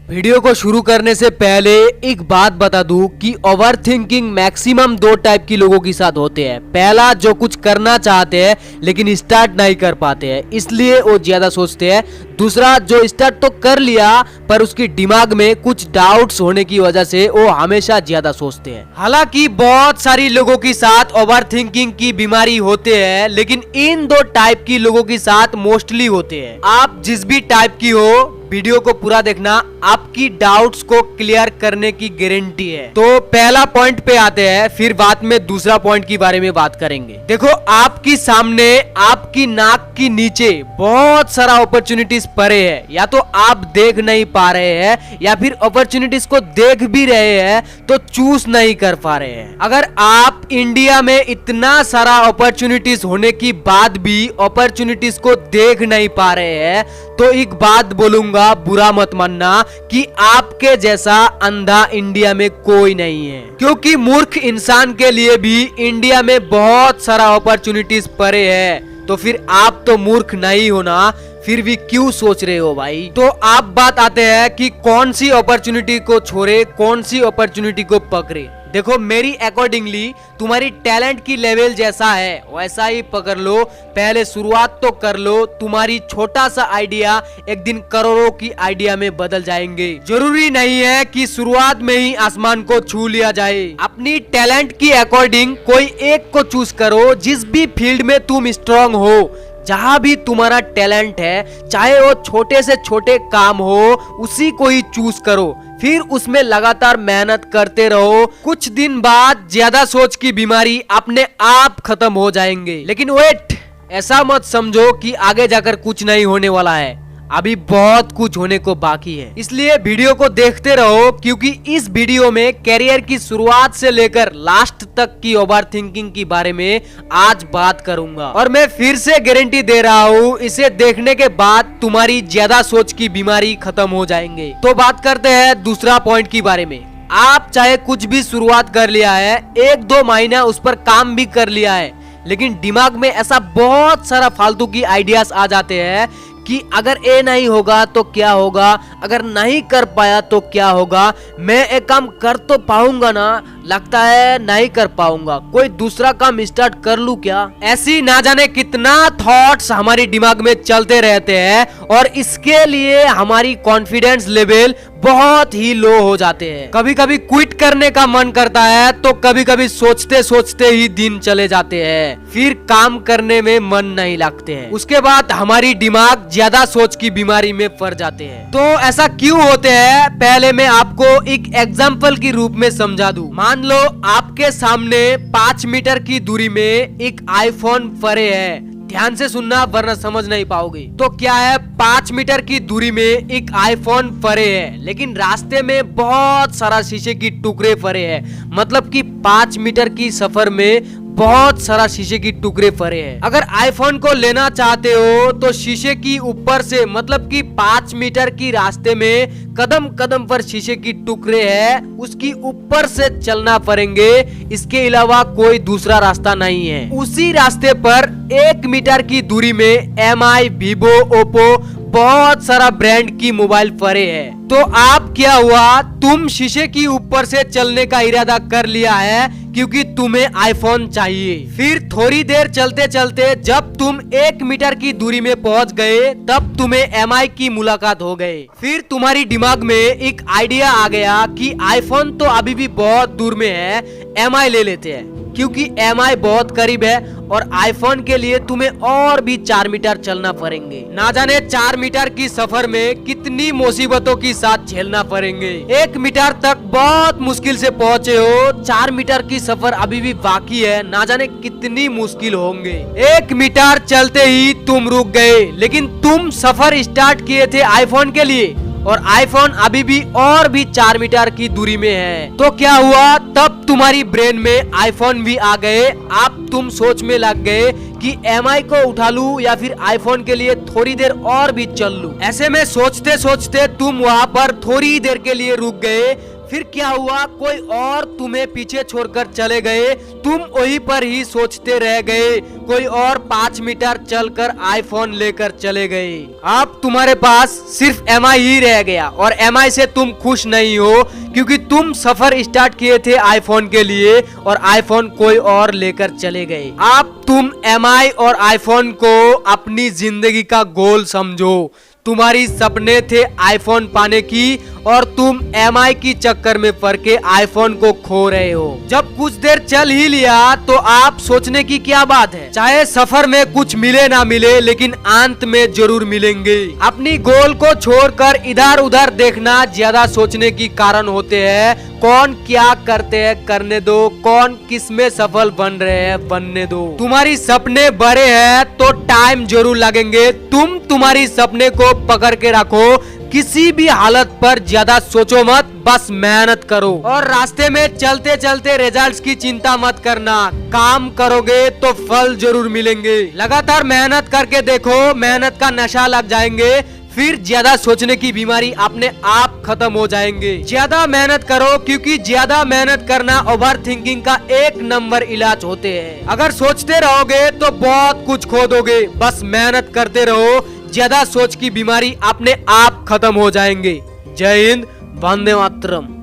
Video को शुरू करने से पहले एक बात बता दूं कि ओवर थिंकिंग मैक्सिमम दो टाइप की लोगों के साथ होते हैं। पहला, जो कुछ करना चाहते हैं लेकिन स्टार्ट नहीं कर पाते हैं, इसलिए वो ज्यादा सोचते हैं। दूसरा, जो स्टार्ट तो कर लिया पर उसकी दिमाग में कुछ डाउट्स होने की वजह से वो हमेशा ज्यादा सोचते हैं। हालांकि बहुत सारी लोगों के साथ ओवर थिंकिंग की बीमारी होते हैं, लेकिन इन दो टाइप की लोगों के साथ मोस्टली होते हैं। आप जिस भी टाइप की हो, वीडियो को पूरा देखना, आपकी डाउट्स को क्लियर करने की गारंटी है। तो पहला पॉइंट पे आते हैं, फिर बाद में दूसरा पॉइंट के बारे में बात करेंगे। देखो, आपकी सामने, आपकी नाक की नीचे बहुत सारा अपॉर्चुनिटीज पड़े हैं। या तो आप देख नहीं पा रहे हैं या फिर अपॉर्चुनिटीज को देख भी रहे हैं तो चूज नहीं कर पा रहे हैं। अगर आप इंडिया में इतना सारा अपॉर्चुनिटीज होने की बाद भी अपॉर्चुनिटीज को देख नहीं पा रहे हैं तो एक बात बोलूंगा, बुरा मत मानना कि आपके जैसा अंधा इंडिया में कोई नहीं है। क्योंकि मूर्ख इंसान के लिए भी इंडिया में बहुत सारा अपॉर्चुनिटीज पड़े हैं। तो फिर आप तो मूर्ख नहीं हो ना, फिर भी क्यों सोच रहे हो भाई? तो आप बात आते हैं कि कौन सी अपॉर्चुनिटी को छोड़े, कौन सी अपॉर्चुनिटी को पकड़े। देखो, मेरी अकॉर्डिंगली तुम्हारी टैलेंट की लेवल जैसा है वैसा ही पकड़ लो। पहले शुरुआत तो कर लो। तुम्हारी छोटा सा आइडिया एक दिन करोड़ों की आइडिया में बदल जाएंगे। जरूरी नहीं है कि शुरुआत में ही आसमान को छू लिया जाए। अपनी टैलेंट की अकॉर्डिंग कोई एक को चूज करो। जिस भी फील्ड में तुम स्ट्रांग हो, जहां भी तुम्हारा टैलेंट है, चाहे वो छोटे से छोटे काम हो, उसी को ही चूज करो। फिर उसमें लगातार मेहनत करते रहो। कुछ दिन बाद ज्यादा सोच की बीमारी अपने आप खत्म हो जाएंगे। लेकिन वेट, ऐसा मत समझो कि आगे जाकर कुछ नहीं होने वाला है। अभी बहुत कुछ होने को बाकी है। इसलिए वीडियो को देखते रहो, क्योंकि इस वीडियो में कैरियर की शुरुआत से लेकर लास्ट तक की ओवर थिंकिंग के बारे में आज बात करूंगा। और मैं फिर से गारंटी दे रहा हूँ, इसे देखने के बाद तुम्हारी ज्यादा सोच की बीमारी खत्म हो जाएंगे। तो बात करते हैं दूसरा पॉइंट के बारे में। आप चाहे कुछ भी शुरुआत कर लिया है, एक दो महीना उस पर काम भी कर लिया है, लेकिन दिमाग में ऐसा बहुत सारा फालतू की आइडियाज आ जाते हैं कि अगर ये नहीं होगा तो क्या होगा, अगर नहीं कर पाया तो क्या होगा, मैं एक काम कर तो पाऊंगा ना, लगता है नहीं कर पाऊंगा, कोई दूसरा काम स्टार्ट कर लूं क्या। ऐसी ना जाने कितना थॉट्स हमारी दिमाग में चलते रहते हैं और इसके लिए हमारी कॉन्फिडेंस लेवल बहुत ही लो हो जाते हैं। कभी कभी क्विट करने का मन करता है तो कभी कभी सोचते सोचते ही दिन चले जाते हैं, फिर काम करने में मन नहीं लगते हैं। उसके बाद हमारी दिमाग ज्यादा सोच की बीमारी में पड़ जाते हैं। तो ऐसा क्यों होते हैं, पहले मैं आपको एक एग्जाम्पल के रूप में समझा दूं। मान लो आपके सामने 5 मीटर की दूरी में एक आईफोन पड़े है। ध्यान से सुनना वरना समझ नहीं पाओगे। तो क्या है, 5 मीटर की दूरी में एक आईफोन पड़े है, लेकिन रास्ते में बहुत सारा शीशे की टुकड़े पड़े हैं। मतलब कि 5 मीटर की सफर में बहुत सारा शीशे की टुकड़े पड़े हैं। अगर आईफोन को लेना चाहते हो तो शीशे की ऊपर से, मतलब कि 5 मीटर की रास्ते में कदम कदम पर शीशे की टुकड़े है, उसकी ऊपर से चलना पड़ेंगे। इसके अलावा कोई दूसरा रास्ता नहीं है। उसी रास्ते पर 1 मीटर की दूरी में MI, Vivo, Oppo, बहुत सारा ब्रांड की मोबाइल पड़े हैं। तो आप क्या हुआ, तुम शीशे की ऊपर से चलने का इरादा कर लिया है क्योंकि तुम्हें आईफोन चाहिए। फिर थोड़ी देर चलते चलते जब तुम 1 मीटर की दूरी में पहुंच गए तब तुम्हें MI की मुलाकात हो गई। फिर तुम्हारी दिमाग में एक आइडिया आ गया कि आईफोन तो अभी भी बहुत दूर में है, MI ले लेते हैं, क्योंकि MI बहुत करीब है और आईफोन के लिए तुम्हें और भी 4 मीटर चलना पड़ेंगे। ना जाने 4 मीटर की सफर में कितनी मुसीबतों के साथ झेलना पड़ेंगे। 1 मीटर तक बहुत मुश्किल से पहुंचे हो, 4 मीटर की सफर अभी भी बाकी है, ना जाने कितनी मुश्किल होंगे। 1 मीटर चलते ही तुम रुक गए, लेकिन तुम सफर स्टार्ट किए थे आईफोन के लिए और आईफोन अभी भी और भी 4 मीटर की दूरी में है। तो क्या हुआ, तब तुम्हारी ब्रेन में आईफोन भी आ गए। अब तुम सोच में लग गए कि MI को उठा लूं या फिर आईफोन के लिए थोड़ी देर और भी चल लूं। ऐसे में सोचते सोचते तुम वहां पर थोड़ी देर के लिए रुक गए। फिर क्या हुआ, कोई और तुम्हें पीछे छोड़कर चले गए, तुम वहीं पर ही सोचते रह गए, कोई और 5 मीटर चलकर आईफोन लेकर चले गए। अब तुम्हारे पास सिर्फ MI ही रह गया और MI से तुम खुश नहीं हो क्योंकि तुम सफर स्टार्ट किए थे आईफोन के लिए और आईफोन कोई और लेकर चले गए। अब तुम MI और आईफोन को अपनी जिंदगी का गोल समझो। तुम्हारी सपने थे आईफोन पाने की और तुम MI की चक्कर में पड़ के आईफोन को खो रहे हो। जब कुछ देर चल ही लिया तो आप सोचने की क्या बात है, चाहे सफर में कुछ मिले ना मिले लेकिन अंत में जरूर मिलेंगे। अपनी गोल को छोड़कर इधर उधर देखना ज्यादा सोचने की कारण होते हैं। कौन क्या करते हैं करने दो, कौन किस में सफल बन रहे हैं बनने दो। तुम्हारी सपने बड़े हैं तो टाइम जरूर लगेंगे। तुम तुम्हारी सपने को पकड़ के रखो, किसी भी हालत पर ज्यादा सोचो मत, बस मेहनत करो और रास्ते में चलते चलते रिजल्ट्स की चिंता मत करना। काम करोगे तो फल जरूर मिलेंगे। लगातार मेहनत करके देखो, मेहनत का नशा लग जाएंगे, फिर ज्यादा सोचने की बीमारी अपने आप खत्म हो जाएंगे। ज्यादा मेहनत करो क्योंकि ज्यादा मेहनत करना ओवर थिंकिंग का 1 नंबर इलाज होते हैं। अगर सोचते रहोगे तो बहुत कुछ खो दोगे, बस मेहनत करते रहो, ज्यादा सोच की बीमारी अपने आप खत्म हो जाएंगे। जय हिंद, वंदे मातरम।